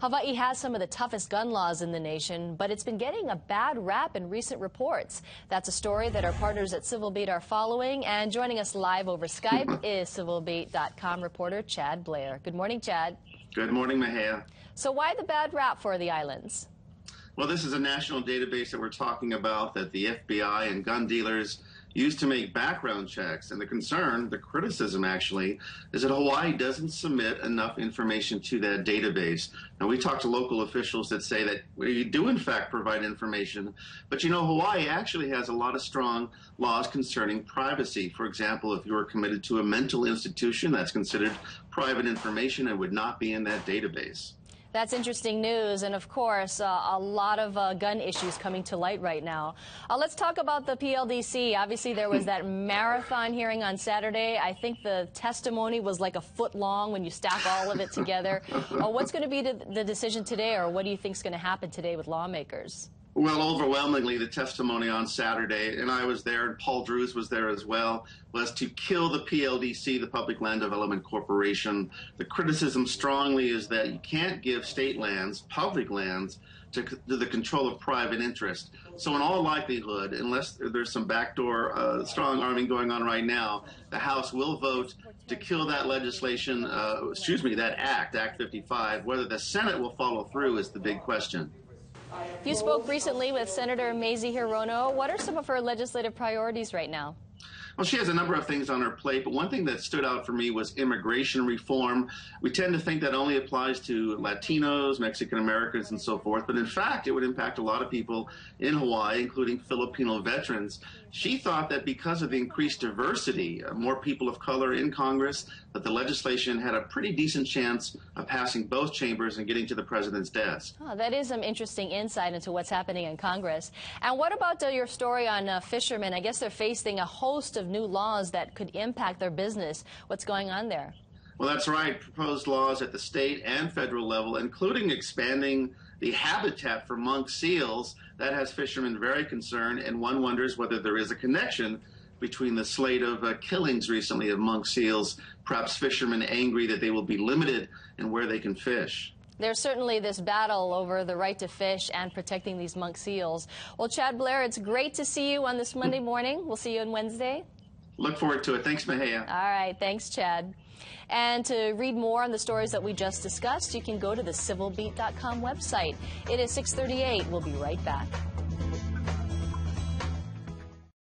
Hawaii has some of the toughest gun laws in the nation, but it's been getting a bad rap in recent reports. That's a story that our partners at Civil Beat are following, and joining us live over Skype is CivilBeat.com reporter Chad Blair. Good morning, Chad. Good morning, Mahia. So why the bad rap for the islands? Well, this is a national database that we're talking about that the FBI and gun dealers use to make background checks. And the concern, the criticism actually, is that Hawaii doesn't submit enough information to that database. Now, we talked to local officials that say that we do in fact provide information, but you know, Hawaii actually has a lot of strong laws concerning privacy. For example, if you are committed to a mental institution, that's considered private information and would not be in that database. That's interesting news, and of course, a lot of gun issues coming to light right now. Let's talk about the PLDC. Obviously, there was that marathon hearing on Saturday. I think the testimony was like a foot long when you stack all of it together. What's going to be the decision today, or what do you think is going to happen today with lawmakers? Well, overwhelmingly, the testimony on Saturday, and I was there, and Paul Drews was there as well, was to kill the PLDC, the Public Land Development Corporation. The criticism strongly is that you can't give state lands, public lands, to the control of private interest. So in all likelihood, unless there's some backdoor strong arming going on right now, the House will vote to kill that legislation, that Act 55. Whether the Senate will follow through is the big question. You spoke recently with Senator Mazie Hirono. What are some of her legislative priorities right now? Well, she has a number of things on her plate, but one thing that stood out for me was immigration reform. We tend to think that only applies to Latinos, Mexican Americans, and so forth, but in fact, it would impact a lot of people in Hawaii, including Filipino veterans. She thought that because of the increased diversity, more people of color in Congress, that the legislation had a pretty decent chance of passing both chambers and getting to the president's desk. Oh, that is some interesting insight into what's happening in Congress. And what about your story on fishermen? I guess they're facing a host of new laws that could impact their business. What's going on there? Well, that's right. Proposed laws at the state and federal level, including expanding the habitat for monk seals. That has fishermen very concerned, and one wonders whether there is a connection between the slate of killings recently of monk seals, perhaps fishermen angry that they will be limited in where they can fish. There's certainly this battle over the right to fish and protecting these monk seals. Well, Chad Blair, it's great to see you on this Monday morning. We'll see you on Wednesday. Look forward to it. Thanks, Mahia. All right. Thanks, Chad. And to read more on the stories that we just discussed, you can go to the CivilBeat.com website. It is 6:38. We'll be right back.